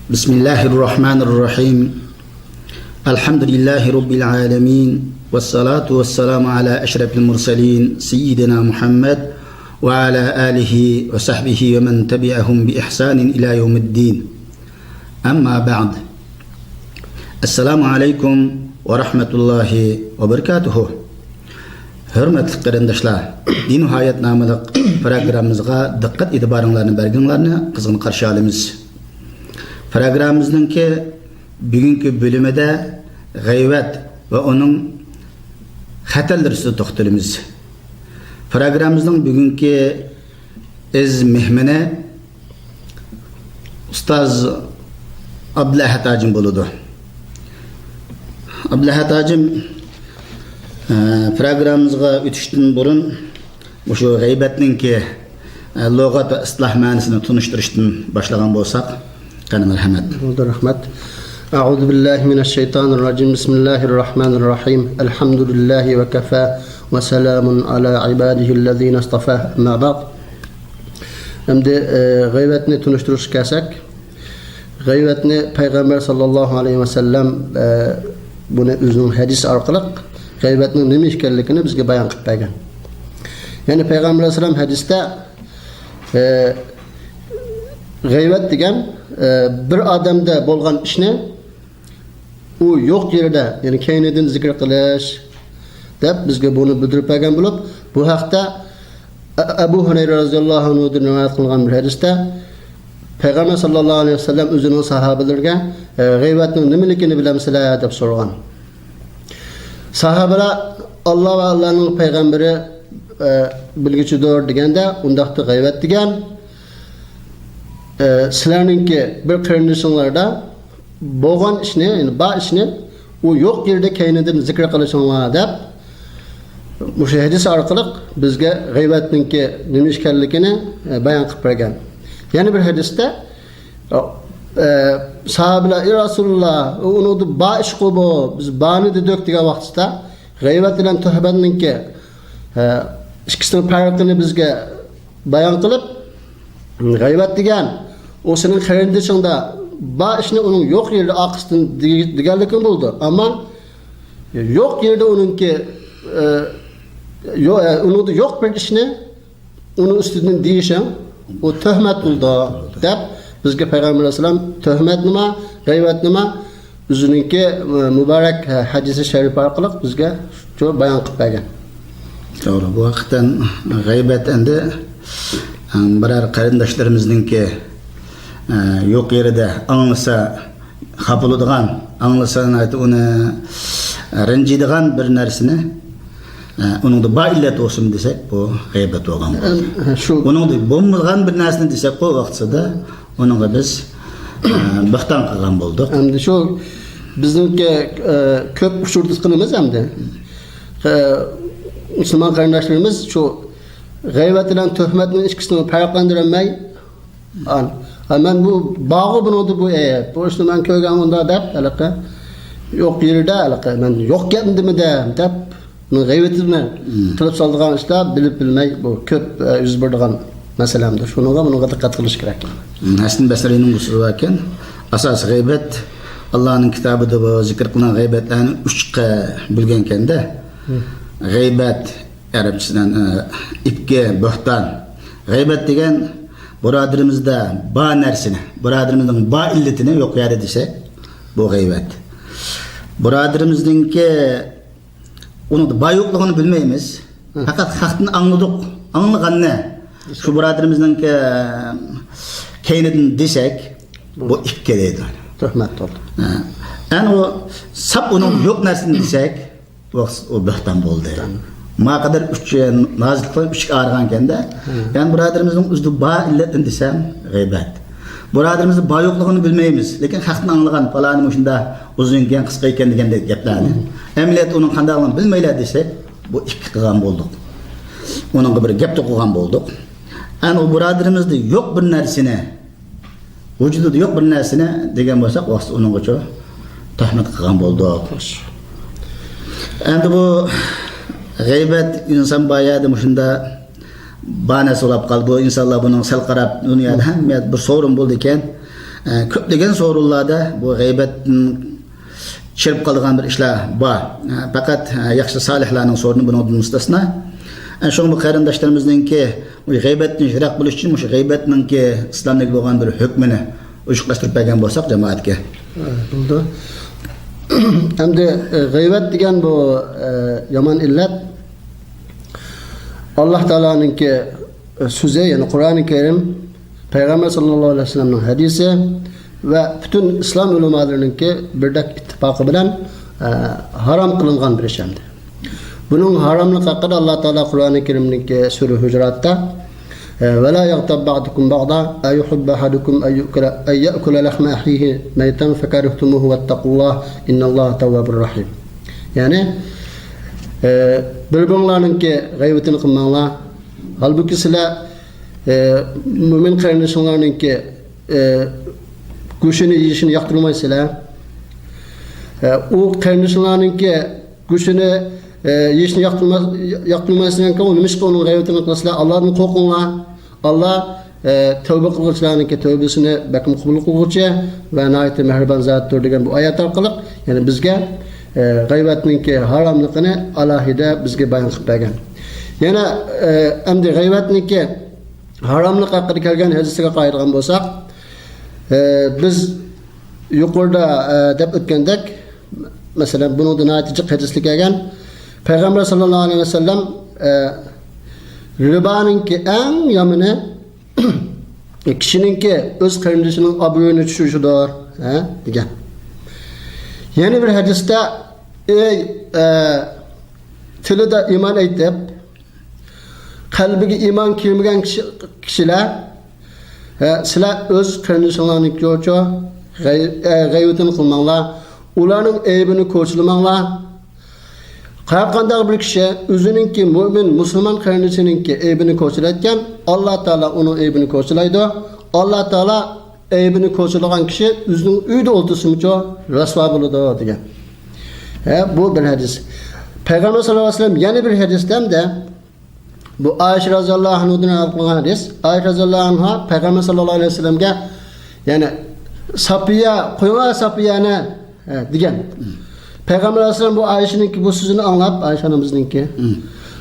Bismillahirrahmanirrahim. Elhamdülillahi Rabbil alemin. Vessalatu vesselamu ala eşrefil mursalin. Seyyidina Muhammed ve ala alihi ve sahbihi ve men tebi'ahum bi ihsanin ila yevmiddin. Amma ba'd. Esselamu aleyküm ve rahmetullahi ve berekatuhu. Hürmetli qarindaşlar, Din Hayat namlı programımızga dikkat etibarыңlarını berginlerini kızgın karşı alımız. Programımızdaki bugünkü bölümede gıybet ve onun xatarları üstüne toxtalımız. Programımızın bugünkü iz mehmeni Ustaz Abdullah Hacim buludu. Abdullah Hacim programımızga ötüştün burun şu gıybetninki lügat ve ıslah ma'nisini tunuşturuştun başlagan bolsak qani merhamet. Rahmat. A'udhu billahi mineşşeytanirracim. Bismillahirrahmanirrahim. Elhamdülillahi ve kafa ve selamun ala ibadihillezine istafa. Amma ba'd. Şimdi gıybetni tunuşturuş kelsak, gıybetni Peygamber sallallahu aleyhi ve sellem bunu özünün hadisi arqılıq gıybetnin nima ekanligini bizga bayon qilib bergan. Yani Peygamber sallam hadisda gıybet degan bir odamda bo'lgan ishni u yo'q yerda, ya'ni keynidan zikr qilish deb bizga buni bildirib bergan bo'lib, bu haqda Abu Hurayra roziyallohu anhudan rivoyat qilgan bir hadisda Peygamber sallallahu aleyhi ve sellem o'zining sahobalarga g'iybatning nimaligini bilamsizlar deb so'ragan. Sahabalar Allah ve Allah'ın peygamberi bilgichidir deganda undaqda g'iybat degan sizlarninki bir qirindishinglarda bo'lgan ishni, ya'ni ba ishni u yo'q yerda keynidan zikr qilishinglar deb o'sha hadis orqali bizga g'iybatninki nima ekanligini bayon qilib bergan. Yani bir hadisde sahabeler "Ey Rasulullah, onu da ba ish qo'bo, biz bani de dök degan vaqtda g'iybat bilan tuhbatninki ikkisining farqini bizga bayon qilib, g'iybat degan o'sining qarindishingda ba ishni uning yo'q yerda aqisdan deganligi bo'ldi. Ammo yo'q yerda uningki uni yo'q bir ishni uni ustidan deyishing o töhmet buldu deb bizga Peygamber sallam töhmet nima, g'iybat nima o'zininki mübarek hadisi şerif orqali bizga shu bayon qilib bergan. To'g'ri, bu vaqtdan g'iybat endi biror qarindoshlarimizningki yo'q yerida anglasa xapıladigan, anglasa uni ranjiydigan bir narsani onun da ba illet olsun desek bu gıybet olgan. Onun da bombalgan bir narsani desek o vaqtida onunla biz bıxtan qilgan boldik. Endi şu bizningki ko'p uchurdiqimiz endi Müslüman qarindoshlarimiz şu g'iybat bilan tuhmatning ikkisini farqlandirolmay men bu bağı bunu bu bu ishni men ko'rgan unda deb haliqi yo'q yerda haliqi men yo'q gapdimi deb g'iybatni qilib soldigan ishlar bilib bilmay bu ko'p yuz beradigan masalamdir. Bunga diqqat qilish kerak. Hasan Basrining usuli ekan, asos g'iybat Allohning kitobida bu zikr qilingan g'iybatlarni 3 ga bo'lgan ekanda. G'iybat arabchasidan ipga, bo'xton. G'iybat degan birodarimizda ba narsani, birodarimizning ba illatini yo'q yerda desa, bu g'iybat. Birodarimizningki onu da bayokluğunu bilmeyimiz. Fakat haktını anladık. Anlaganını şu birodarimizning keynidin desek bu ipke deydi. Tuhmat oldu. Yani o sap onun yok narsini desek o böhtan bo'ldi. Ma kadar nazik qilib 3 ağrıganken de yani birodarimizning o'zida ba illatini desem g'iybat. Birodarimizni bayokluğunu bilmeyimiz. Lekin haktını anlagan falan şunda uzun ekan, qisqa ekan degandek gaplarni. Emniyet onun qandayligini bilmeyler desek bu ikki qilgan bo'ldik. Onunga bir gap to'qigan bo'ldik. Ana o birodarimizda yo'q bir narsani, vujudida yo'q bir narsani degan bo'lsak, vaqt onungacha tahmin qilgan bo'ldik. Endi bu g'iybat inson bayada shunda bana solab qoldi. Bu insonlar buning sal qarab dunyoda hamma bir sorun bo'ldi ekan. Köplegen sorularda bu g'iybatdan chirib qolgan bir ishlar bor. Faqat yaxshi solihlarning soruni bundan mustasno. Şoň bu qarindaşlarymyzningki bu g'iybatdan yiroq bo'lish uchun shu g'iybatningki islomdagi bo'lgan bir hukmini oşuqlashtirib bergan bo'lsak jamoatga. Bo'ldi. Hamda g'iybat degan bu yomon illat Allah Teala'nınki sözü, yani Kur'an-ı Kerim, Peygamber sallallahu aleyhi ve sellem'nin hadisi ve bütün İslam ulemalarınınki birdek ittifakı bilen haram kılıngan bir işemdi. Bunun haramlık hakkında Allah Teala Kur'an-ı Kerim'ninki Sure Hucurat'ta ve la yagtab ba'dukum ba'da ayuhibbu ahadukum ay ya'kula lahma ahihi meytan fekarihtumuhu vettaqullah innallaha tevvabur rahim. Yani bir-birinlarınki g'iybatini qilmanglar. Halbuki sizlar mümin qarindoshlarınki go'shtini yeyishini yoqtirmaysizlar. U qarindoshlarınki go'shtini yeyishni yoqtirmaysizlar, o nima ishqa uning g'iybatini qilasizlar? Allohdan qo'rqinglar. Alloh tövbe qiluvchilarniki tövbesini bakim qabul qiluvchi va nihoyatda mehribon zotdir degan bu oyat orqali yani bizga g'iybatningki haromligini alohida bizga bayon qilib bergan. Yana endi g'iybatningki haromlik haqida kelgan hadisga qaytadigan bo'lsak, biz yuqorida deb o'tgandek, masalan, buni natija hadislik kelgan Payg'ambar sallallohu alayhi vasallam ribaningki eng yomoni kishininki o'z qarindoshining obro'yini tushishidir, degan. Yana bir hadisda tilida iymon aytib, qalbiga iymon kirmagan kishilar sizlar o'z qarindoshinglarniki uchun g'iybatini qilmanglar, ularning aybini ko'rchilamanglar. Qanday bir kishi o'zininki mu'min, musulmon qarindoshininki aybini ko'rchilayotgan, Alloh taolo uning aybini ko'rchilaydi. Alloh taolo aybini ko'rchilagan kishi o'zining uyida o'tirishimicha rasvo bo'ladi degan. Bu bir hadis. Peygamber sallallahu aleyhi ve sellem yana bir hadisdan da bu Ayşe radhiyallohu anhadan alıngan hadis. Ayşe radhiyallohu anha Peygamber sallallahu aleyhi ve sellem'ge yani Safiye, koyma Safiye'ne degan. Peygamber aleyhisselam bu Ayşe'ninki bu sözünü anlap, Ayşe anamızınki.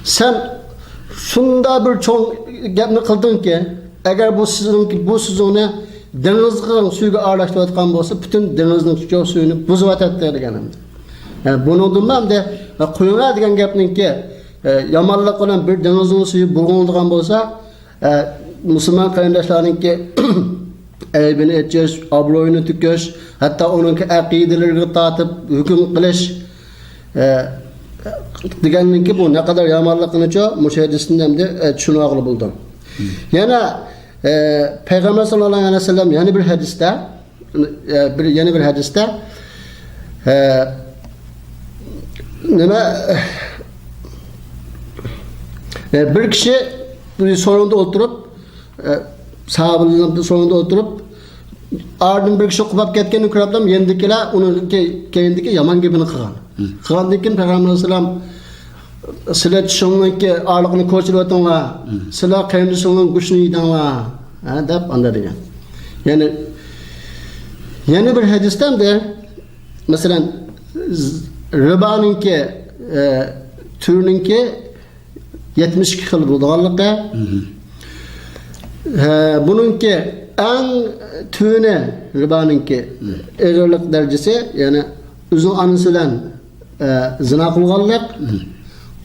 Sen şunda bir çoğun gapni kıldın ki, eğer bu sizinki bu sözünü denizin suyuga ağırlaştırılan olsa, bütün denizin suyunu buzuvat etti degan. Yani bunu durmam de koyuna degan gapninki yamanlık olan bir denizin suyu bulunduğun olsa, Müslüman qarindoshlarninki aybini etkish, obro'yini tukish, hatta onunki aqidalariga tatib hukm qilish deganninki bu ne kadar yamanlıqnicha mushahidasidan ham tushunmoqli bo'ldim. Yana Peygamber sallallahu aleyhi ve sellem yana bir hadisda nima bir kishi bir sorunda oturup sahabenin sorunda oturup ardın bir kishi qubab ketganini ko'ribdim, yendikilar uni keyindiki yomon gapini qilgan. Qilgandan keyin Payg'ambar alayhisalom sizlar tushunmanki orliqni ko'chirayotganlar, sizlar qarindoshinglarning go'shtini yeydinglar, deb anda degan. Yani yana bir hadisdan da masalan ribaninki türninki 72 xil bo'lganligi. Bununki en tüne ribaninki ağırlık derecesi yani uzun anısı bilen zina kılganlık.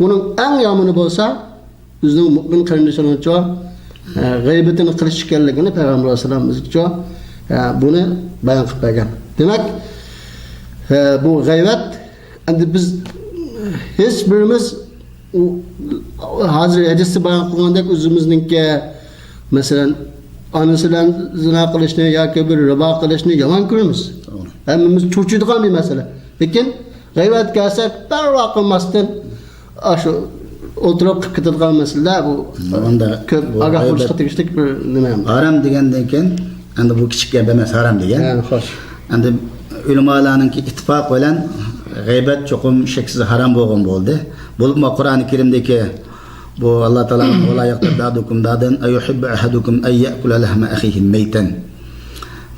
Bunun en yamını bolsa uzun mümin kardeşlerinin çoğu gıybetini kılıç çıkarlıkını Peygamber Aleyhisselam'ın çoğu bunu bayan kılıp bergen. Demek bu gıybet endi biz hiç birimiz hazır hadisi bayan kılgandak özümüzninki mesela anısıyla zina kılışını ya ki bir riba kılışını yalan görürüz. Hemimiz çocuğuduk bir mesele. Lakin gıybet gelsek ben rakılmazdan şu oturup kıtıdığım mesele bu köp agah buluşta tekiştik bir neyim. Haram degenden keyin endi bu kichik gap emas haram degan. Xo'sh. Endi ulamolarning ittifoq bilan g'iybat cho'qim sheksiz haram bo'lgan bo'ldi. Bo'lib Qur'oni Karimdagi bu Allah Teala'nın ola yaqtadukum dadan ayuhibbu ahadukum ay ya'kula lahma akhihi meytan.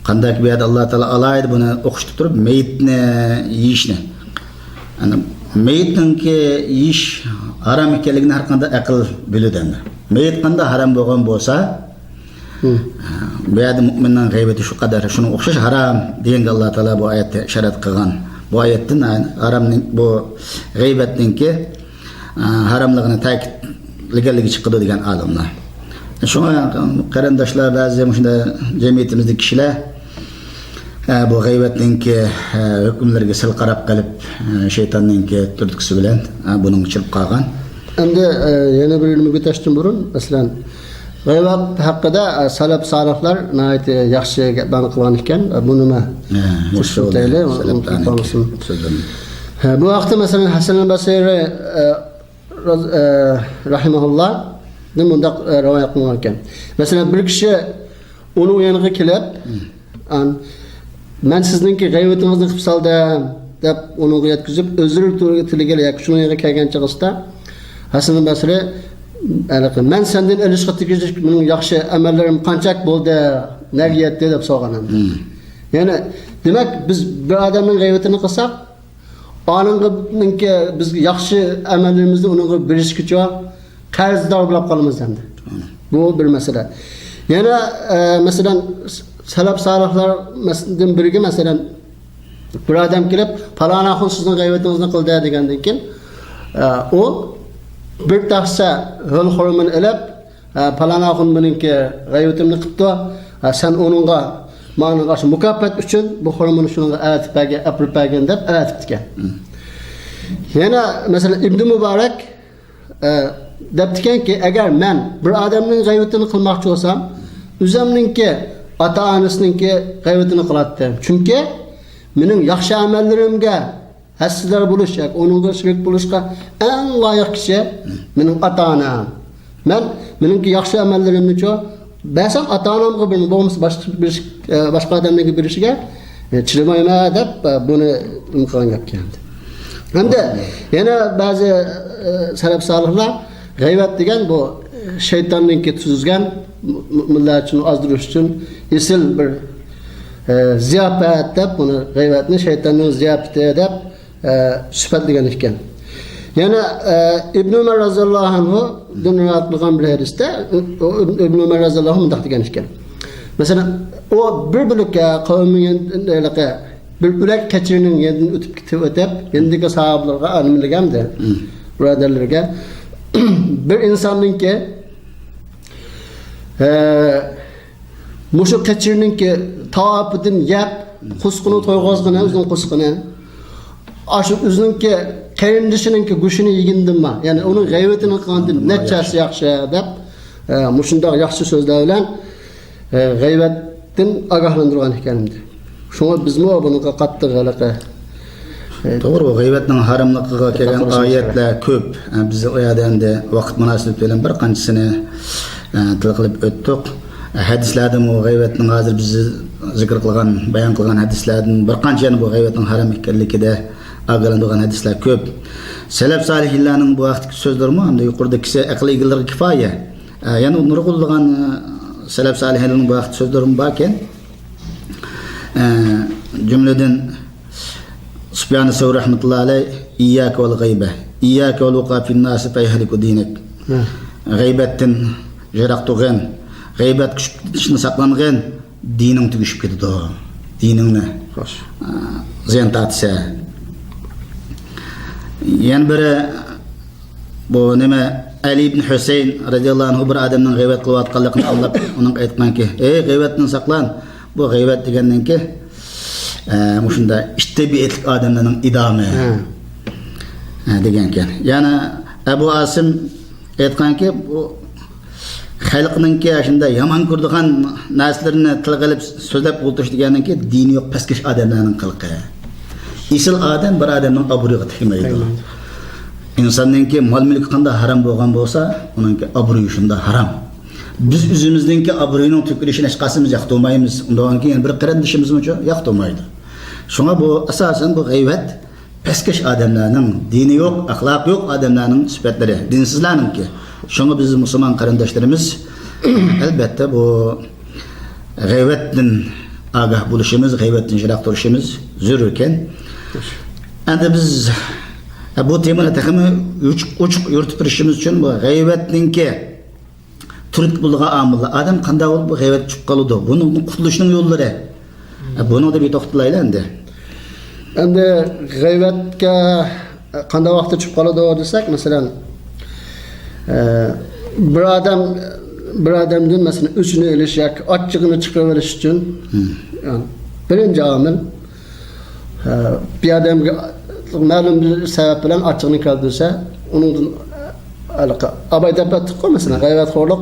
Qandak bir yerde Allah Teala alaydı bunu okuştup durup meyitni yiyişni. Yani meyitnin ki yiyiş haram ekanligini har qanday aql biladi. Meyit qanday haram bo'lgan bo'lsa, bu yerda mu'minning g'aybati shu qadar shuni o'xshash haram degan Allah Teala bu oyatda ishorat qilgan. Bu oyatdan haramning bu g'aybatninki haramligini ta'kidlaganligi chiqadi degan olimlar. Şuna qarindoshlar ba'zi shunda jamiyatimizdagi kishilar bu g'aybatninki hukmlarga sil qarab qilib shaytonninki turtkisi bilan buning chirib qolgan. Endi yana bir ilmiga o'tashdan burun, masalan, g'aybat haqida salaf salihlar nayt yaxshi gaplarni qilgan ekan. Bu nima? Bu vaqtda masalan Hasan al-Basri rahimahullah bundaq rivoyat qilgan ekan. Masalan, bir kishi uning yoniga kelib, "Men sizningki g'aybatingizni qilib soldim" deb uning yetkazib, o'zir tiliga yoki shuning yoniga kelgan chog'ida Hasan al-Basri "Men sendan ilishga tegish mening yaxshi amallarim qanchak bo'ldi, nega yetdi" deb so'ragan. Ya'ni, demak biz bir odamning g'aybatini qilsak, oningki bizga yaxshi amallarimizni uningga berishgacha qarzdor bo'lib qolamiz endi. Bu bir masala. Yana masalan salaf salihlardan biriga masalan bir odam kelib, "Falana xon sizning g'aybatingizni qildi" degandan keyin u bir taxsa hol hurmini ilib, "Falana xon meningki g'aybatimni qildi, sen onunga ma'nun qarşı mukafat uchun bu hurmini shunga atibga aprpagan" deb atibdigan. Yana masalan Ibn Mubarak debdikenki, agar men bir odamning g'aybatini qilmoqchi bo'lsam, o'zimninki ota-onasininki g'aybatini qilardim. Chunki mening yaxshi amallarimga hassador bo'lish yoki uningga shirik bo'lishga eng loyiq kishi mening ota-onam. Meningki yaxshi amallarimni-chi basam ota-onamga bir bo'lmasa boshqa odamlarga berishiga chidamayman deb buni imkon gapgandi. Hamda yana ba'zi salaf salihlar g'aybat degan bu shaytonninki tuzgan mu'minlar uchun ozdirish uchun esil bir ziyofat deb buni g'aybatni shaytonning ziyofati deb sifatlagan ekan. Yana Ibn Umar roziyallohu anhu rivoyat qilgan bir hadisda Ibn Umar roziyallohu anhu bunday degan ekan. Masalan, o bir bulukka qavmining bir ulak keçirinin yerinden ötüp yendeki sahabelerine anımlagamdı. Buradarlarga bir insanın ki muşu keçirinin ki tavapıdın yap kusqunu toygazgına özünün kusqunu aşı özünün ki kerindişinin ki guşunu yigindin ma yani onun g'aybatini qandın neçesi yaxşı deb muşunda yaxşı sözler bilen g'aybatdan agahlandırgan ekanimdi. Şuna bizmi bunu qattiq aloqa. To'g'ri, g'aybatning haramligiga kelgan oyatlar ko'p. Biz o yerda endi vaqt munosabati bilan bir qanchisini til qilib o'tdik. Hadislarda bu g'aybatning hozir biz zikr qilgan, bayon qilgan hadislardan bir qanchani bu g'aybatning haram ekanligida ogohlantirgan hadislar ko'p. Salaf solihlarning bu vaqtdagi so'zlari ham yuqoridagi aql egalariga kifoya. Yana nurg'ulgan salaf solihlarning bu vaqt so'zlari borken cümleden Sübyan-ı Sevri rahmetullahi aleyh İyyâke vel gaybe İyyâke vel vuqa fin nâsi feyheliku dinek Gaybetten jirak tuğen Gaybet küşüptişini saklanğen dinin tügüşüp ketidi o dinini ziyan tatisa yani biri bu nime Ali ibn Hüseyin radiyallahu anhu bir adamın gaybet kılvatkallıqını Allah onun aytkan ki gaybetten saklan bu g'aybat degandan ki mushunda ittabiatlik odamlarning idomi degan ekan. Yana Abu Asim aytganki bu xalqninki shunda yomon ko'rdigan narsalarni til qilib so'zlab o'tirish degandan ki dini yo'q pastkash odamlarning qilqi. Isil odam bir odamning obro'yiga tegmaydi. İnsonningki mol mulki qanday haram bo'lgan bo'lsa, uningki obro'yi shunda haram. Biz özümüzdeki obro'yning to'kilishini hech qaysimiz yoqtirmaymiz. Undan keyin bir qarindishimiz uchun yoqtirmaydi. Shunga bu asosan bu g'aybat pastkash odamlarning, dini yo'q, axloq yo'q odamlarning sifatlari, dinsizlarningki. Shunga biz musulmon qarindoshlarimiz albatta bu g'aybatdan agah buluşumuz, gıybetden jirak duruşumuz zürürken. Endi biz bu temani takımı uçuk yürütüp duruşumuz için bu gıybetninki türk bulduğu amıllar. Adam kanda olup bu gıybet çıkıp kalıdı. Bunun kurtuluşunun yolları. Bunu da bir toxtulayla endi. Endi gıybetke kanda vaqtda çıkıp kalıdı desek, mesela bir adamdan mesela üçünü ilişek, açığını çıkarıveriş için yani birinci amil bir adam malum bir sebep bilen açığını kaldırsa onun abayda battık mesela gayretxo'rlik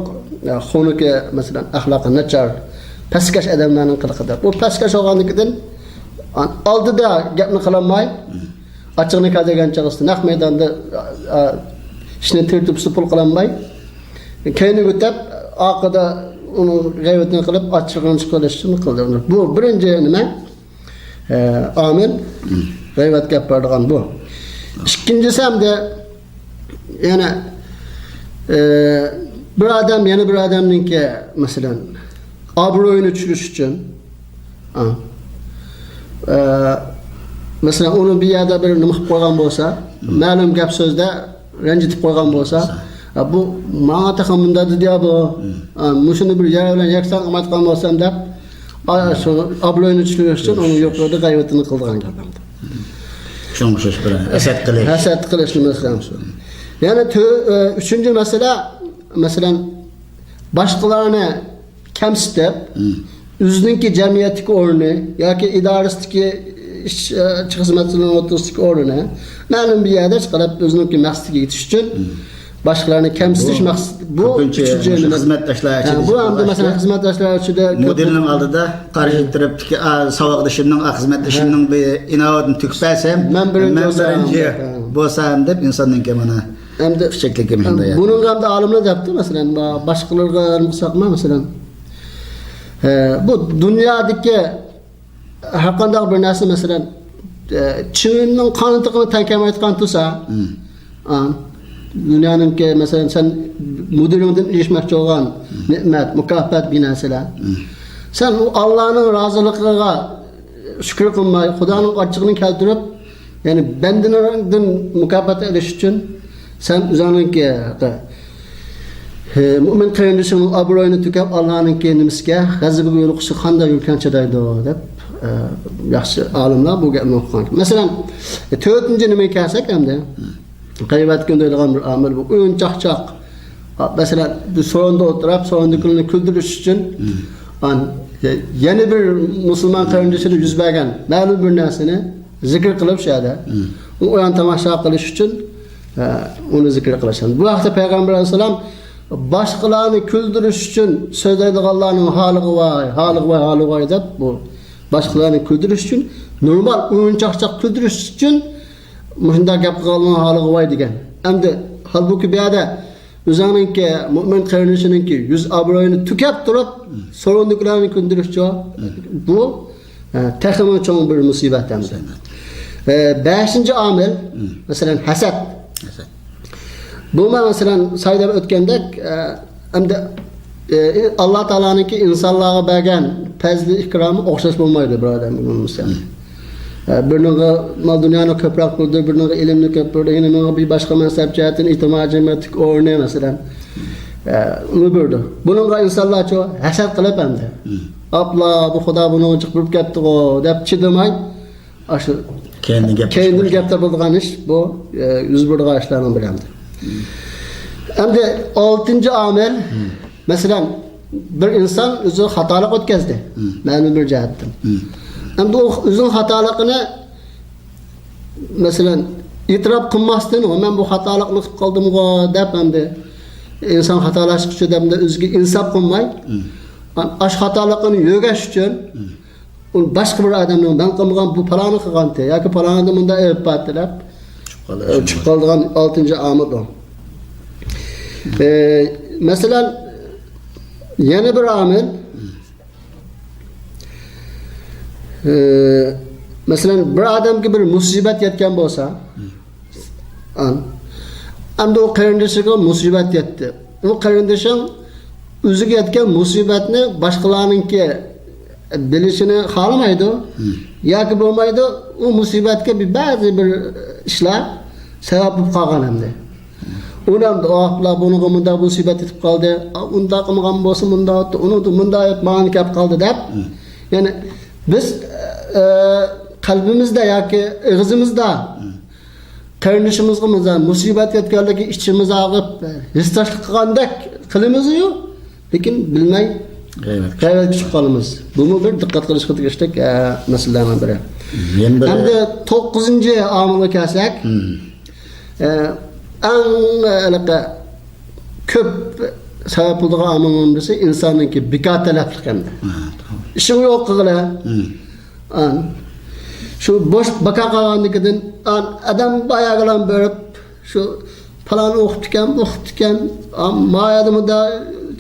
xunuk mesela ahlakı nachar pastkash adamlarning qiliqida bu pastkash olganligidan oldida gapni qilolmay açığını kaldırgan chog'ida naq maydonda ishni tertib supul qilolmay keyni o'tib orqada uni g'aybatini qilib ochig'ini chiqarish uchun qildi. Bu birinchi nima omil g'aybat gapiradigan bu. Ikkinchisi hamda yana bir adam yana bir adamninki masalan obro'yini tushirish uchun mesela onu bir yerda bir nima qilib qo'ygan bo'lsa, ma'lum gap so'zda ranjitib qo'ygan bo'lsa, bu manga taqam bunda dedi bu. Mushuni bir yer bilan yaksan qilmat qilgan bo'lsam deb, shu obro'yini tushirish uchun uni yo'qladi g'aybatini qilgan gapim. Şunu söz bilen hasad qilish. Hasad qilish masalan shu. Yani üçüncü mesele mesela başkalarını kemsitip özününki cemiyetdeki o'rni yoki idorasidagi xizmatchining o'rtasidagi o'rni ma'lum bir yerda chiqarib o'ziniki maqsadiga yetish uchun boshqalarni kamsitish maqsadi bu uchinchi xizmatdoshlar ichida bu hamda masalan xizmatdoshlar ichida modelning oldida qarshi turibdiki saboqdashimning xizmatdashimning bir inovatini tukpasam men birinchi bo'lsam deb insonning mana hamda fikrligi shunday. Bunun hamda olimlar debdi masalan boshqalarga misaqma masalan bu dunyodagi har qanday bir narsa masalan Çin'nin qantiqini tankamayotgan tursa dünyanınki mesela sen müdüründen ilişmekçi olan nimet, mükafat bir narsalar. Sen Allah'ın razılığına şükür kılmayı, Xudanın açığını keltirip yani bendinden mükafata eriş için sen üzerinki mümin kıyındışının abroyunu tükep Allah'ın kendimizge gazabı yoluqışı qanday yürkençedeydi o dep yaxşı alimler bu gapni o'qigan. Mesela to'rtinchi nimaga kelsak hamda g'aybat kundirilgan bir amil bu o'yinchoq. Mesela so'rinda o'tirib, so'rindagilarni kuldirish uchun yana bir musulmon qarindishida yuz bergan ma'lum bir narsani zikr qilib shada u o'yin tomosha qilish uchun uni zikr qilishadi. Bu vaqtda payg'ambar alayhisalom boshqalarni kuldirish uchun so'zlaydiganlarning holiga voy deb bu boshqalarni kuldirish uchun normal o'yinchoq kuldirish uchun shunday gap qilgan holiga voy degan. Endi halbuki bu yerda o'zininki mo'min qarindishininki yuz obro'yini tukab turib so'rindilarni kuldirish bu texmi cho'ng bir musibat endi. 5-chi omil masalan hasad. Bu masalan saydab o'tgandek endi Allah Teala'nınki insanlığa bergen fazli ikramı o'xshash bo'lmaydi birodar musulmon. Biriniga mal dunyoni ko'proq qildi, biriniga ilmni ko'p berdi, yana bir boshqa mansab jihatdan ijtimoiy jamiyatdagi o'rni masalan uni berdi. Bunga insonlarcha hasad qilib hamda apla bu xudo buni chiqib ketdi-ku deb chidamay shu keyin gapda bo'lgan ish bu yuz bergan ishlarning biri hamda. Endi 6-chi omil masalan bir inson o'zi xatolik o'tkazdi ma'lum bir jihatdan. Endi o o'zining xatoligini masalan e'tirof qilmasdan men bu xatolikni qilib qoldim-ku deb endi inson xatolashqichi deb o'ziga insof qilmay ash xatolikni yo'gash uchun boshqa bir odamning ben qilmagan bu paloni qilganda yoki paloni bunda ayb deb chiqib qolgan 6-chi omil bu. Mesela yeni bir amil mesela bir adam gibi bir musibet yetken olsa hem de o kardeşine musibet yetti. O kardeşin özüge yetken musibetini başkalarınki bilishini xalamaydi. Yoki bo'lmaydi, u musibatga ba'zi bir ishlar sabab bo'lib qolgan hamda. Ular duolar buni bunda musibat etib qoldi. Unda qilgan bo'lsa bunda o'tdi, uni bunda ma'ni kelib qoldi deb. Ya'ni biz qalbimizda yoki og'zimizda qarindishimizga musibat yetganligi ichimiz og'ib, hissashlik qilgandek qilamiz-yu, lekin bilmay g'ayrat chiqib qolamiz. Buni bir diqqat qilishga tegishlik masalalardan biri. Endi 9-omilga kelsak, eng ko'p sabab bo'lgan omilning birisi insonningki bekotalaflik endi. İşin yo'q qilg'ila. Şu boş baka qolganligidan adam bayag'lan berib, şu falan o'qitgan, mayadimda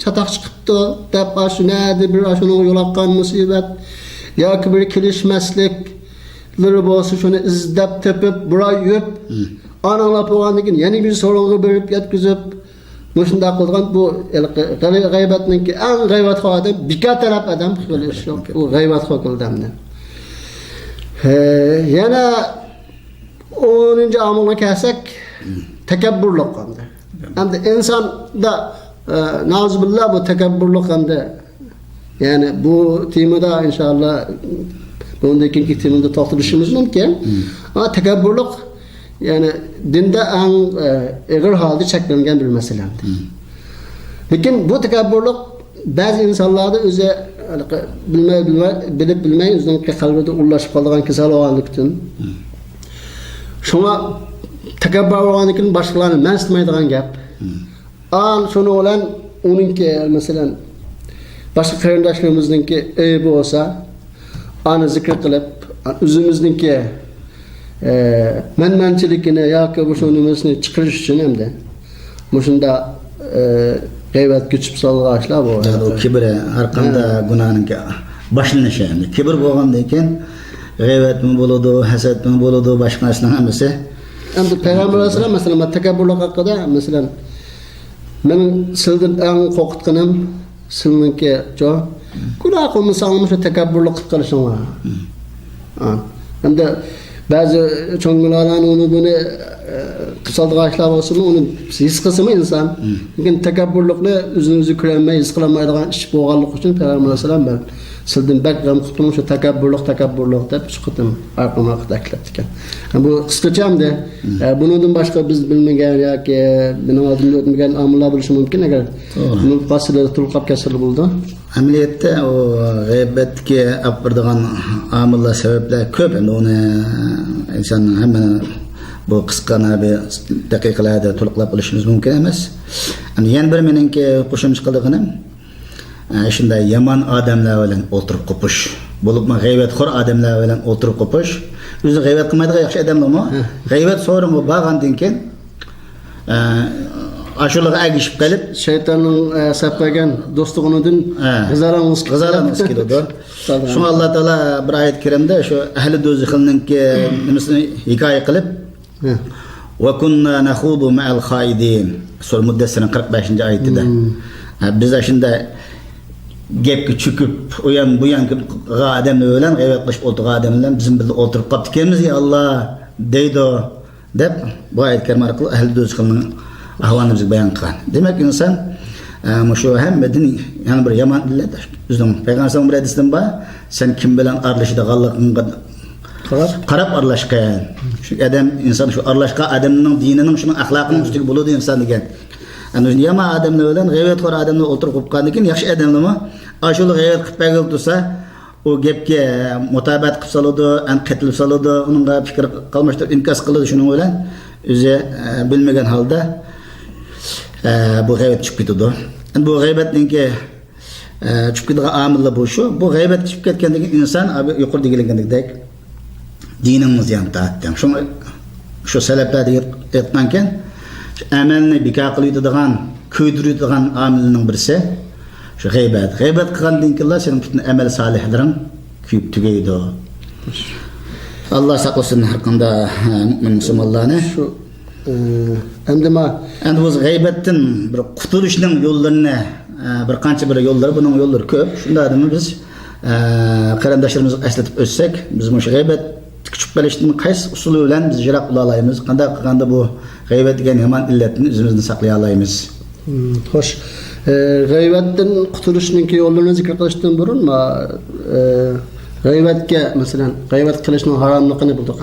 chataq chiqibdi deb ashunadi bir ashuni yo'laqqan musibat yoki bir kelishmasliklar bo'lsa shuni izlab tepib, buray yub, ananlab bo'lganligidan yana bir so'rovga berib yetkazib, Muşunda qilgan bu g'aybatningki eng g'aybatxo odam bekotalab adam qilish yo'q. U g'aybatxo qildamni. Yana 10-omilga kelsak, takabburlik qildi. Endi insonda nauzubillah bu takabburlik qildi. Yani bu temada inşallah bundan keyingi temada to'xtalishimiz mumkin. Ama takabburlik yani dinde en ağır halde çekilgen bir mesele. Lakin bu tekabburluk bazı insanlarda öze bilip bilmeyi özünün kalbide ulaşıp kaldıgan kesal olanlıktan. Şuna tekabbur olanlıkın başkalarını men istemaydigan gap. An şunu olan onunki mesela başka qarindoshlarimizningki aybi olsa, ani zikr qilib, o'zimizninki menmençilikini yoki bu şunumuzni chiqarish uchun hamda mushunda g'aybat kuchib solg'ashlar bu. O kibr har qanday gunohning boshlanishi endi. Kibr bo'lgandan keyin g'aybat mi bo'ladi, hasad mi bo'ladi, boshqa narsalar hammasi. Endi Payg'ambar alayhisalom masalan takabburlik haqida masalan men sizdan eng qo'rqitganim sizningki jo gunoh qilmasang shu takabburlik qilib qilishing bor. Endi bazı çoğunlardan onu bunu kısaldıqaşlar olsun, onu his qilsa insan. Lekin takabburlikni o'zini ko'rolmay, his qilolmaydigan ish bo'lganligi uchun Payg'ambar alayhisalom ben sizdan bakram qildim shu takabburlik deb shu qitim arqamga taklif etgan. Bu qisqacha hamda bundan boshqa biz bilmagan yoki buni oldinda o'tmagan omillar bo'lishi mumkin agar buni faslida turqab kasal bo'ldi. Ameliyatda o g'aybatga olib boradigan omillar sabablar ko'p. Endi uni insonning hamma bu qisqana bir daqiqalarda to'liqlab olishimiz mumkin emas. Endi yana bir meningki qo'shimcha qilganim shunday yomon odamlar bilan o'tirib qo'pish, bo'libmi g'aybatxo'r odamlar bilan o'tirib qo'pish. O'zi g'aybat qilmaydigan yaxshi odamlarmi? G'aybat so'ringa borgandan keyin aşulaga agishib qolib, shaytonning sapagan do'stlig'idan g'izaramız keladi. Shuni Alloh taolo bir oyat karimda shu ahli do'zaxningki nimasini hikoya qilib, "Va kunna nakhudu ma'al khaidin" sura Mudassirning 45-oyatida. Biz shunda gapga chukib, u ham bu ham odamlar bilan g'aybat qilib o'tirgan odamlar bilan bizim birga o'tirib qolib ekanmiz, ya Alloh deydi deb bu oyat karim orqali ahli do'zaxning ahvalimizni bayon qilgan. Demak inson shu hammadan yana bir yomon illat. O'zing Payg'ambar bir hadisdan bor, sen kim bilan aralashadiganligingga qarab aralashgan. Shu odam inson shu aralashgan odamning dinining shuning axloqining ustiga bo'ladi inson degan. Ana yomon odamlar bilan g'aybatxo'r odamlar o'tirib qolgandan keyin yaxshi odamlarmi ashula g'aybat qilib qo'ygan tursa, o gapga mutabat qilib soladi, anqatilib soladi, uningga fikr qilmasdan inkas qiladi shuning bilan o'zi bilmagan holda bu g'aybat chiqib ketadi. Bu g'aybatningki chiqib ketgan omillar bu shu. Bu g'aybat chiqib ketgandan keyin inson yuqorida kelgandek dinimizni ham ta'atdan. Shu salaflarda aytgankan, amalni bekor qiladigan, ko'ydiradigan omilning birisi shu g'aybat. G'aybat qilgandan keyin sening butun amal solihlaring kuyib tugaydi. Alloh saqlasin har qanday mu'min musulmonlarni. Shu endi bu g'aybatdan bir qutulishning yo'llarini bir qancha bir yo'llari, buning yo'llari ko'p. Shunda biz qarindoshlarimizni eslatib o'tsak, biz bu g'iybat küçük beliştiğimiz qaysi usuli bilan biz jiroq bo'la olamiz? Qanday qilganda bu g'iybat degan yomon illatni o'zimizni saqlay olamiz? Xo'sh. G'iybatdan qutulishning yo'llarini zikr qilishdan burun g'iybatga, masalan, g'iybat qilishning haromligini bildik.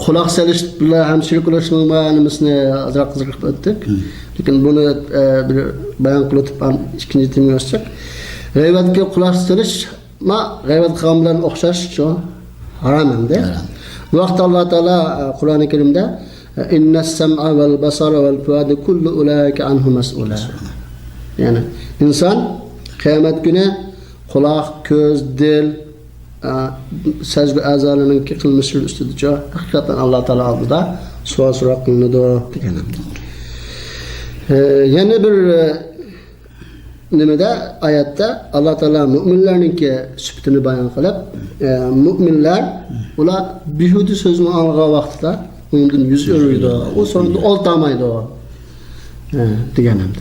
Quloq solish bilan ham shirk qilishning ma'nosini azroq zikr qildik. Lekin buni bir bayon qilib ham ikkinchi temga o'tsak, g'iybatga quloq solish g'iybat qilgan bilan o'xshash haram endi. Bu vaqtda Alloh taolo Qur'oni Karimda innas sam'a val basara val fuada kullu ulaika anhu mas'ula. Yani insan kıyamet günü kulak, göz, dil, sezgi azalarının kılmışı üstüdür. Hakikaten Allah Teala aldı sual sorak kılınıdır. Yeni bir nimede ayette Allah Teala müminlerin ki sübtini bayan kılıp müminler ula bihudi sözünü alga vaxtıda onun yüz örüydü. O sonunda oltamaydı o. Deganimdi.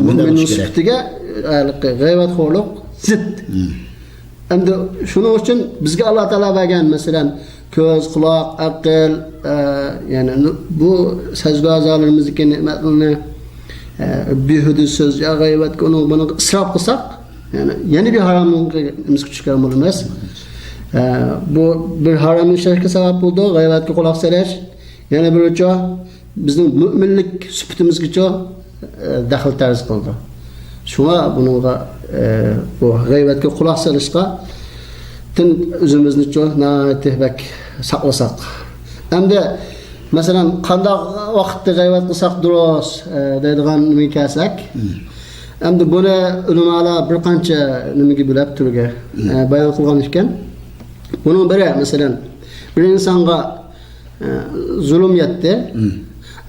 Mu'minning sifatiga g'iybatxo'rlik zid. Endi shuning uchun bizga Alloh taolo bergan, masalan, ko'z, quloq, aql, ya'ni bu sezgi a'zolarimizdagi ne'matlarni behuda so'z, g'iybatga buni isrof qilsak, ya'ni bir haromimiz chiqargan bo'lamiz. Bu bir haromning shirkka sabab bo'ldi, g'iybatga quloq solish, yana bir ucha bizning mu'minlik sifatimizga daxl tarz qildi. Shunga bunga bu g'iybatga quloq solishga tin o'zimizni na'tihbak saqlasak. Endi masalan qanday vaqtda g'iybat qilsak durus deydigan nima kelsak, endi buni ulamolar bir qancha nimaga bo'lib turga bayon qilgan ekan. Buning biri masalan bir insonga zulm yetdi.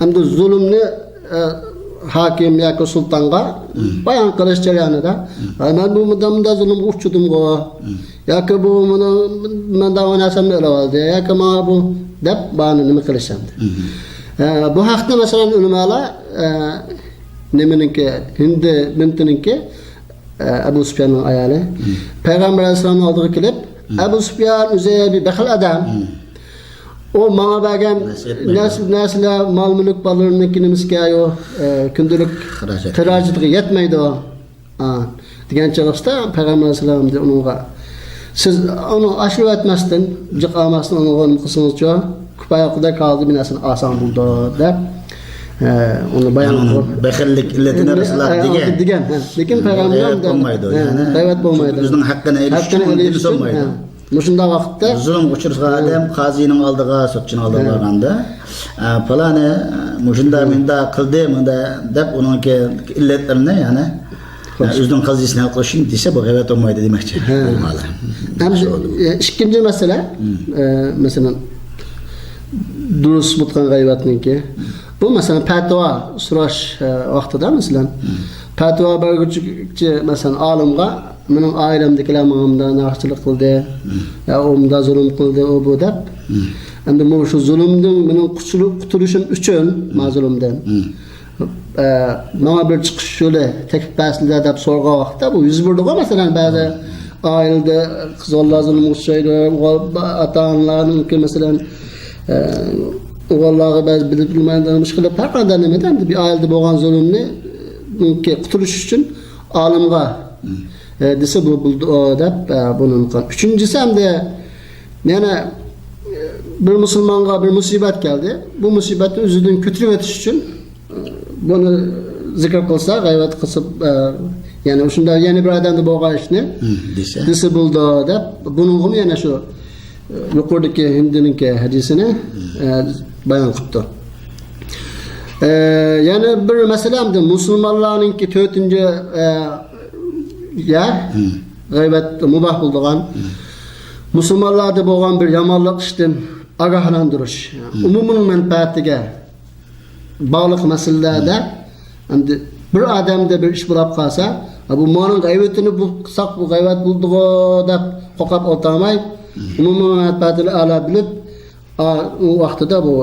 Endi zulmni hakim yoki sultonga bayon qilish jarayonida men bu mudamda zulmga uchudimgo yoki bu menda onasamni o'lib oldi yoki mana bu deb bani nima qilishadi. Bu haqda masalan ulamolar nimaniki Hindi bintiniki Abu Sufyanning ayoli Payg'ambar alayhisolamning oldiga kelib, Abu Sufyan o'zi bir baxil odam. O bana bergen nesle mal mülk ballarının kinimizke o kündülük teracitliği yetmeydi o. Diyen çalışta Peygamber Aleyhisselam diye onunla siz onu aşırı etmezsin, cıkamasın onun kısmınız çoğu kupaya kadar kaldı binasını asan buldu de. Onu bayan olur. Bekirlik illetine Resulullah diyen. Lekin Peygamber olmaydı yani. Evet olmaydı. Bizden hakkını eğilişin olmaydı. Muşunda vaxtda zulm uçursa adam qazining oldiga, sotchining oldiga borganda, falani muşunda menda qildi, menda deb uningki illatlarini, ya'ni o'zining qazisini hal qilishing desa bu g'iybat olmaydi demoqchi. Endi ikkinchi masala, masalan durus mutqan g'iybatniki. Bu masalan fatvo so'rash vaqtida masalan fatvo berguvchi masalan olimga mening ailemdekiler menga narsachilik qildi, ya umda zulm qildi, o bu deb. Endi men shu zulmdan mening qutulishim uchun mazlumdan menga bir chiqish yo'li teklif bersinlar deb so'ragan vaqtda bu yuz berdi. Masalan ba'zi oilada qizlar zulm uchraydi, ota-onalarning masalan o'g'illarga ba'zi bilib bilmaydigan mushkullar har qanday nimada bir oilada bo'lgan zulmni qutulish uchun olimga dese bu buldu deb bunun. Üçüncüsü hem de yani bir Müslümana bir musibet geldi. Bu musibeti üzüldüğün kötülük etiş için bunu zikr kılsa, gayret kısıp yani şunda yeni bir adamda boğaz işini dese buldu deb bunun gibi yani şu yukarıdaki Hindi'nin hadisini bayan kıptı. Yani bir mesela hem de Müslümanların ki tötüncü ya g'iybat mubah bo'lgan musulmonlarda bo'lgan bir yomonlik ishdan ogohlantirish umumiy manfaatiga bog'liq masalalarda endi bir odamda bir ish bo'lib qolsa bu mo'min g'iybatini bu qilsak bu g'iybat bo'ldi deb qo'rqib o'tirmay umumiy manfaatini ala bilib u vaqtida bu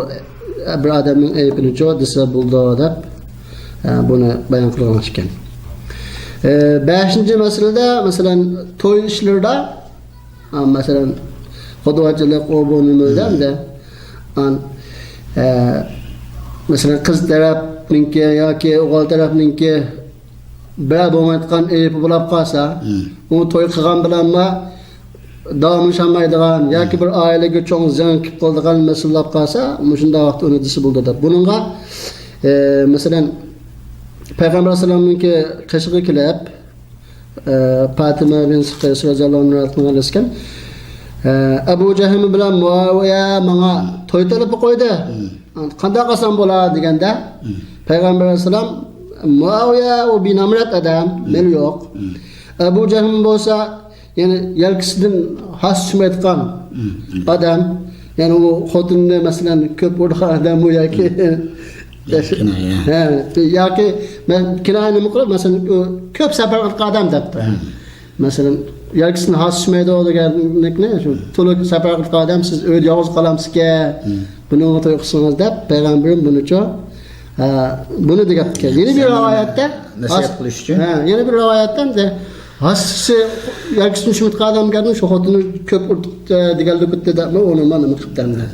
bir odamning aybini desa bo'ldi deb buni bayon qilgan ekan. Beşinci meselede mesela toy işlerde mesela koduvacılık o bunun öyle de mesela kız tarafınki yoki o'g'il tarafınki bir bo'lmayotgan epi bo'lib qolsa, u to'y qilgan bilanmi davom etmaydigan yoki bir oilaga cho'ng ziyon kelib qoladigan masala bo'lib qolsa, shunday vaqt uni disi bo'ldi deb. Buningga masalan Payg'ambar alayhisolamninki qishig'i kelib Fatima bint Qays roziyallohu anha aytgan Abu Jahl bilan Muaviya menga to'y talab qo'ydi. Qanday qilsam bo'ladi deganda Payg'ambar alayhisolam Muaviya o binamrat adam, men yo'q. Abu Jahl bo'lsa, yani yelkisidan has tushmayotgan adam, yani u xotinni masalan ko'p urgan adam bu yoki yoki men kinoyani qilib masalan ko'p safar qilgan adam debdi. Masalan yelkisini has tushmaydi deganlikni shu to'liq safar qilgan adam siz o'z yolg'iz qolamsizki, buni to'y qilsangiz deb payg'ambarim bunicha bunu degapti. Yeni bir rivayette nasihat qilish uchun. Yeni bir rivayette de hasi yelkisini tushmayotgan adam gördüm şu xotini ko'p urdi deganlik bitti de onu mana qilibdi.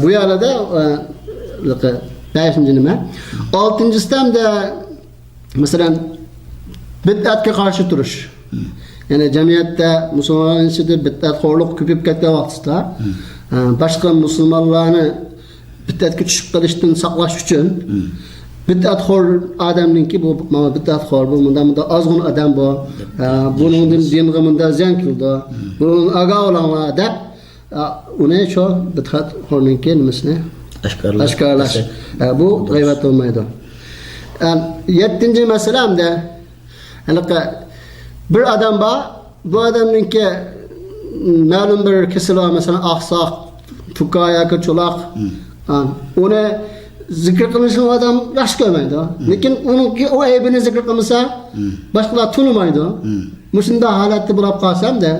Bu yerda 5-ci nima? 6-chisida de mesela bid'atga qarshi turish. Yani cemiyette Müslümanlar içinde bid'atxo'rlik ko'payib ketgan vaqtda boshqa musulmonlarni bid'atga tushib qolishdan saqlash uchun bid'atxo'r odamninki bu bid'atxo'r bu bunda ozg'un odam bu buning dinga bunda ziyon qildi buni agavlanglar deb uni shu bid'atxo'rninki nimasini oshkorlash bu g'iybat bo'lmaydi. 7-ci masalamda bir adam bor, bu adamninki ma'lum bir kasali var, mesela aqsoq, tukaya, cho'loq, uni zikr qilishni odam yaxshi ko'rmaydi. Lekin uningki o aybini zikr qilmasa, boshqalar tunimaydi. Shunday holatda bo'lib qolsam-da,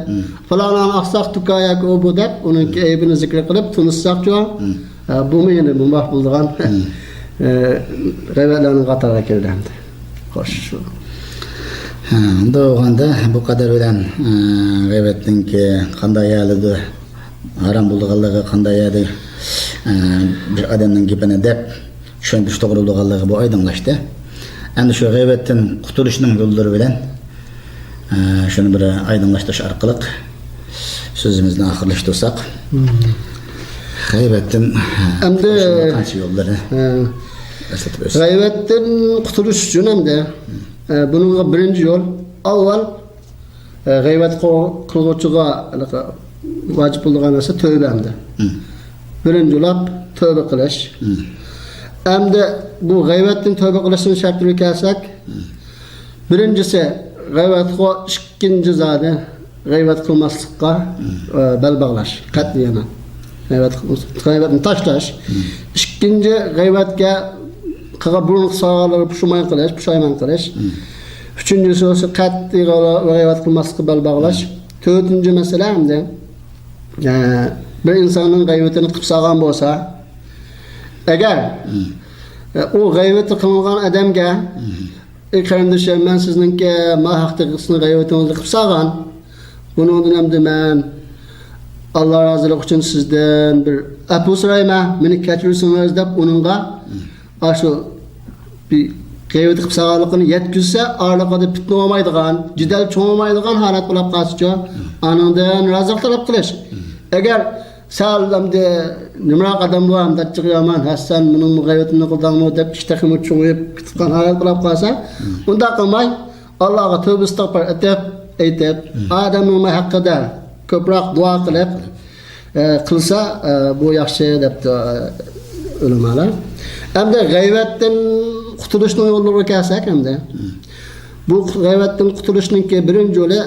falonlar aqsoq, tukaya bu deb uningki aybini zikr qilib tunissaqchi, bu meni bu mahbuldigan g'aybatlarning qatoriga kirdi. Xo'sh. Unda o'ganda bu qadar bilan g'aybatninki qanday yalidi haram bo'lganligi, qanday yadi bir odamning gapini deb tushuntirish to'g'ri bo'lganligi bu oydinlashdi. Endi shu g'aybatdan qutulishning yo'llari bilan shuni bir oydinlashtirish orqali so'zimizni oxirlashtirsak. G'aybatdan endi qancha yo'llari g'aybatdan qutulish uchun endi buningga birinchi yo'l avval g'aybat qiluvchiga vojib bo'lgan narsa tövbe endi. Birinchi yo'lab tövbe qilish. Endi bu g'aybatdan tövbe qilishning shartlariga kelsak, birinchisi g'aybatga ikkinchi zodi g'aybat qilmaslikka bel bog'lash, qat'iyan. G'aybatni tashlash. Ikkinchi g'aybatga qilgan burun sog'alar pushaymon qilish. Uchinchisi esa qat'iy g'aybat qilmaslikka bel bog'lash. To'rtinchi masala endi bir insonning g'aybatini qilib solgan bo'lsa, agar u g'aybat qilgan odamga qarindishim men sizningki ma haqdaqisini g'aybatingizni qilib solgan, buningdan ham men Allah razılıq uchun sizdan bir afu so'rayman, meni kechirsangiz deb uningga shu bir g'aybat qilib solganligini yetkazsa, orqada fitna bo'lmaydigan, jidal cho'maydigan holat bo'lib qolsa, aningdan razılıq talab qilish. Agar sağlamda nimra qadam bu ham dachig'yaman, Hasan mening g'aybatimni qildingmi deb ishtahim cho'yib kitgan holat bo'lib qolsa, unda qilmay Allohga tavba istig'for aytib, odamning haqqida ko'proq duo qilib qilsa bu yaxshi debdi ulamolar. Endi g'aybatdan qutulishning yo'llariga kelsak, endi bu g'aybatdan qutulishning birinchi yo'li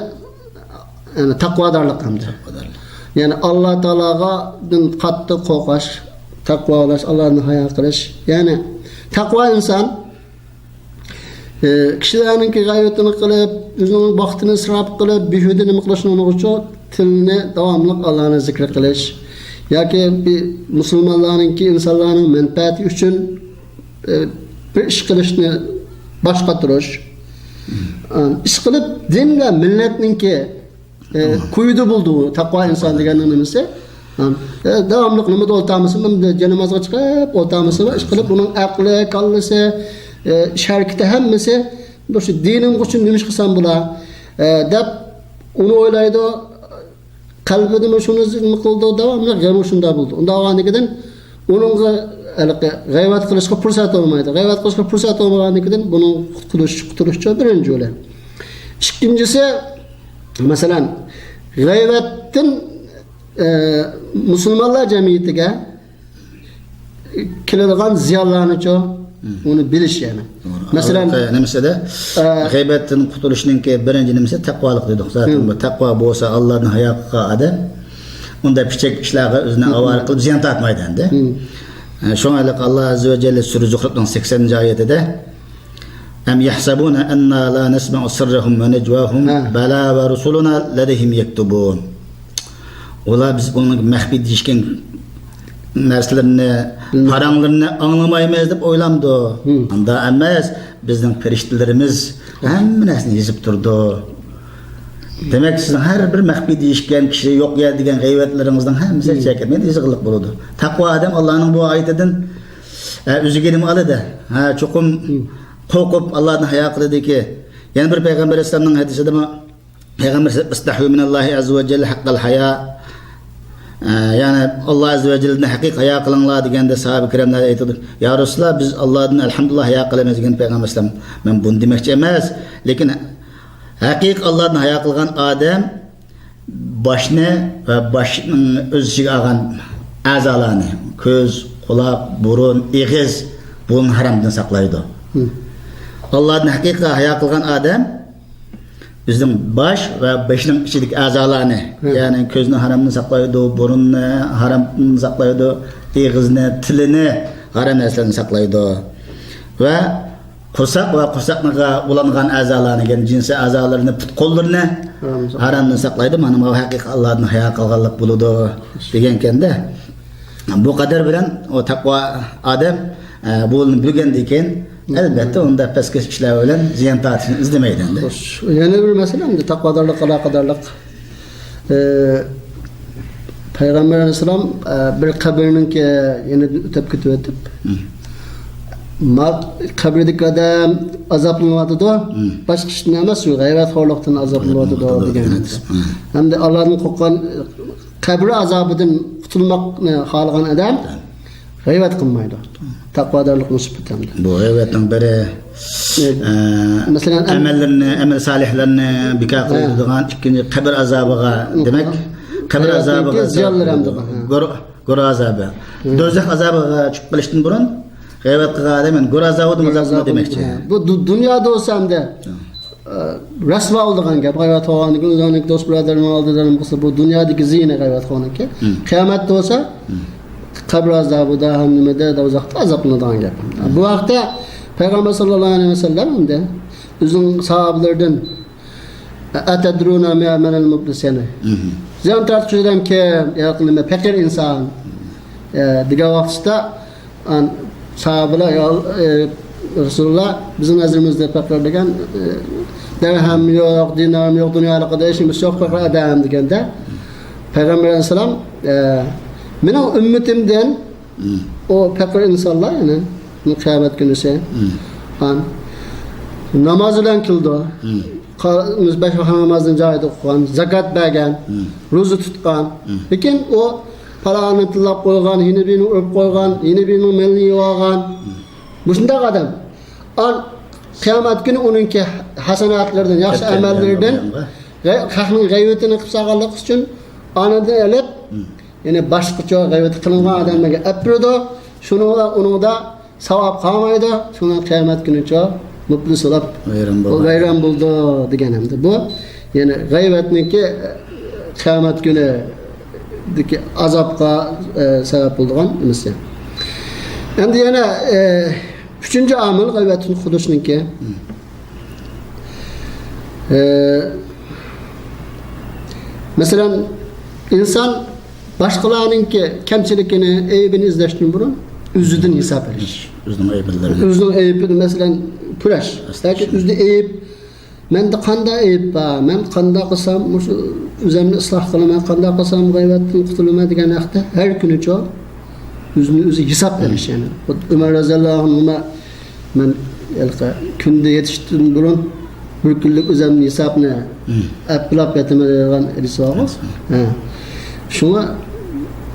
yani taqvodorlik hamda. Yani Allah Teala'dan qattiq qo'rqish, taqvolash, Allohni hayo qilish. Yani taqvo inson kishilarning g'aybatini qilib, o'zining vaqtini isrof qilib, behuda nima qilishni uchun tilni davomli Allohni zikr qilish yoki musulmonlarning insonlarning manfaati uchun bir ish qilishni boshqa turish. ish qilib dinga millatninki kuydi buldu taqvo inson deganning nimasi davomli nimada o'ltamisi janamozga chiqib o'ltamisi ish qilib uning aqli kallasi sharkiti hammasi shu dinim uchun nima ish qilsam bo'lar deb uni o'ylaydi qalbida shuni nima qildi davomli g'ami shunda bo'ldi unda olganligidan uningga g'ayvat qilishga fursat olmaydi g'ayvat qilishga fursat olmaganligidan buni qutulishcha birinchi yo'li ikkinchisi masalan g'ayvatdan musulmonlar jamiyatiga keladigan ziyonlarni onu bilish yani. Masalan nimasida g'aybatdan qutulishninki birinchi nimasi taqvolik dedik. Zaten bu taqvo bo'lsa Allohning hayoqiga adam unda pichak ishlarga o'zini avara qilib ziyon tortmaydi endi. Shuningdek Alloh azza va jalla sura Zuhrufning 80-oyatida am yahsabuna anna la nasma'u sirrahum wa najwahum bala va rusuluna ladayhim yaktubun. Ular biz bunun mahfi deyishgan narsalarni haramlarni anglamaymiz deb o'ylamdi. Unda emas, bizning farishtalarimiz hamma narsani yozib turdi. Demak, sizning har bir mahfi deyishgan kishi yo'q ya degan g'aybatlaringizdan hammasi chekilmaydi, yozig'liq bo'ladi. Taqvo odam Allohning bu oyatidan o'ziga nima oladi? Ha, cho'qim qo'rqib Allohni hayo qiladiki, yana bir payg'ambar alayhisolamning hadisida payg'ambar istahyu minallohi azza va jalla haqqal haya yani Allah azze ve celle'den haqiqiy hayo qilinglar deganda sahabe kiramlar aytadi. Ya Rasulullah biz Allohdan alhamdulillah hayo qilamiz degan payg'ambar alayhisolam. Men buni demoqchi emas, lekin haqiqiy Allohdan hayo qilgan odam boshni va boshning o'z ichiga olgan a'zolarni, ko'z, quloq, burun, og'iz buni haramdan saqlaydi. Allohdan haqiqiy hayo qilgan odam bizning bosh va boshning ichidagi a'zolarni, ya'ni ko'zni haramdan saqlaydi, burunni haramdan saqlaydi, og'izni, tilini haram narsalardan saqlaydi va qursoq va qursoqniga ulangan a'zolarni, ya'ni jinsiy a'zolarni, qo'llarini haramdan saqlaydi. Mana bu haqiqiy Allohdan hayo qilganlik bo'ladi degan ekanda. Bu qadar bilan o taqvo odam buni bilgandan keyin albatta unda pastkash ishlar bilan ziyon tortishni izlamaydi endi. Yana bir masala endi taqvodorlik aloqadorlik. Payg'ambar alayhisalom bir qabrninki yana o'tib ketib qabrdagi odam azoblanadi, boshqa ish emas, shu g'ayratxo'rlikdan azoblanadi degan. Hamda Allohning qo'ygan qabr azobidan qutulmoqni xohlagan odam g'ayvat qilmaydi. Taqvodorlik nisbatan. Bu g'ayvatning biri masalan amal solihlarni bekor qiladigan, ikkinchi qabr azobiga, demak qabr azobiga ziyonlar ham go'r azobi. Do'zax azobiga chiqib qilishdan burun g'ayvat qilgan odam go'r azobidan azoblanadi demakchi. Bu dunyoda bo'lsa hamda rasvo bo'lgan gap. G'ayvat qilganligi o'zining do'st birodarning oldida bo'lsa bu dunyodagi ziyna g'ayvat qilganligi. Qiyomatda bo'lsa qabr azobida ham nimada do'zaxda azoblanadigan gap. Bu vaqtda Payg'ambar sallallohu alayhi vasallam unda o'zining sahobalaridan atadruna man al-mublis ziyon tortishdan keyin yaqinima fakir inson degan vaqtda sahobalar Rasulullah bizning nazarimizda fakir degan dirham yo'q, dinar yo'q, dunyoda ishimiz yo'q, fakir odam deganda Payg'ambar alayhisalom mening ummatimdan o fakir insonlar yani qiyomat kunisi namoz bilan kildi. Besh vaqt namozni joyida o'qigan, zakat bergan, ro'za tutgan. Lekin o paloni tillab qo'ygan, yine birini o'rib qo'ygan, yine birini melni yo'g'an. Bu shunday odam. Qiyomat kuni uningki hasanatlardan, yaxshi amallaridan haqning g'ayvatini qilib saqlash uchun anadan olib yani boshqacha g'ayvat qilingan odamlarga apirdi. Uningda savob qolmaydi. Shuni qiyomat kunicha muflis bo'lib vayron bo'ldi degan hamda. Bu yani g'ayvatniki qiyomat kunidagi azobga sabab bo'lgan emas. Endi yana uchinchi omil g'ayvatning xudushniki. Masalan inson boshqalarningki kamchiligini, aybini izlashdan burun o'zidan hisob olish. O'zining ayblari. O'zining aybini masalan kurash. Yoki o'zida ayb mende qanday ayıp var, men qanday qilsam shu o'zimni isloh qilaman, qanday qilsam g'aybatdan qutulaman degan haqda har kuni o'zini o'zi hisob berish yani. Umar roziyallohu anhu men kunda yetishdan burun bir kunlik o'zimni hisobni aplab ketaman degan hadis var. Şuna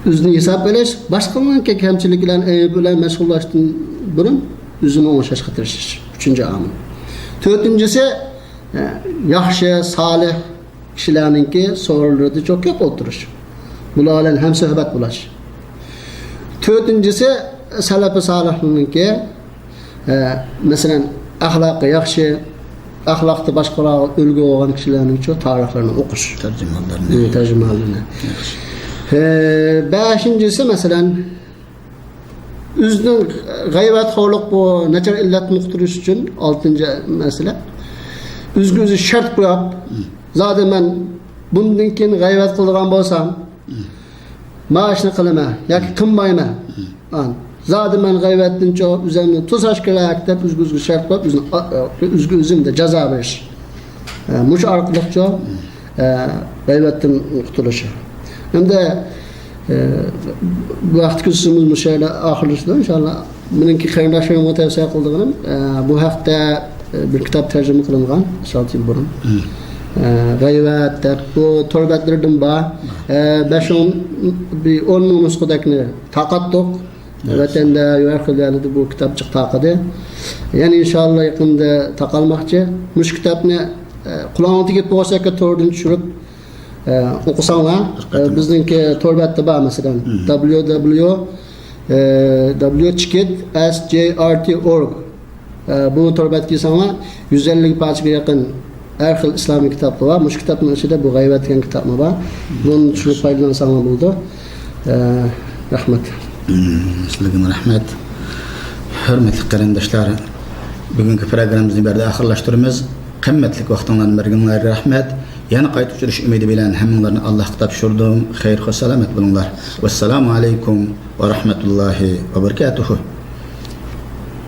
o'zini hisob berish, boshqalarga kamchiliklarni ayb bilan mashg'ullashdan burun o'zini o'ngashga tirishish. 3-omil. 4-incisi yaxshi, solih kishilarningki so'rovlarda çok ko'p o'tirish. Bular bilan ham suhbat bo'lish. 4-incisi salafi solihlarningki masalan axloqi yaxshi, axloqda boshqalar ulgu olgan kishilarning tarixlarini o'qish, tarjimalarni. 5-incisi masalan o'zining g'aybatxo'rlik bu nachar illatni uqtirish uchun 6-masala o'zini shart qo'yib, zodi men bundan keyin g'aybat qilgan bo'lsam, ma'ashni qilaman yoki qilmayman. Zodi men g'aybatdan cho'p o'zimni to'sash kerak deb o'zini shart qo'yib, o'zimda jazo berish. Mush orqali g'aybatdan qutilish. Hamda bu vaqt kursimiz mushayla oxirlashdi inshaalloh. Meniki qarindoshim tavsiya qildiganim bu haqda bir kitob tarjima qilingan 6 yil burun. G'aybat deb bu torbatlardan bor 5-10 ming nusxadakni taqatdiq. Vatanda yo'qolganida bu kitob chiqdi. Ya'ni inshaalloh yaqinda taqalmoqchi. Mush kitobni qulog'iga bo'lsa-ka to'rdan tushirib o'qisanglar, bizningki torbatda bor masalan www.chkit.sjrt.org bu torbatga kirsanlar 150 parchaga yaqin har xil islomiy kitoblar bor. Mush kitobning ichida bu g'aybat degan kitobmi bor. Buni tushunib foydalansanlar bo'ldi. Rahmat. Sizlarga rahmat. Hurmatli qarindoshlar, bugungi programmamizni berdi oxirlashtiramiz. Qimmatli vaqtinglarni berganlarga rahmat. Yana qayta uchrashish umidi bilan hammalarni Allohga topshirdim. Xayr va salomat bo'linglar. Vassalomu alaykum va rahmatullohi va barakatuh.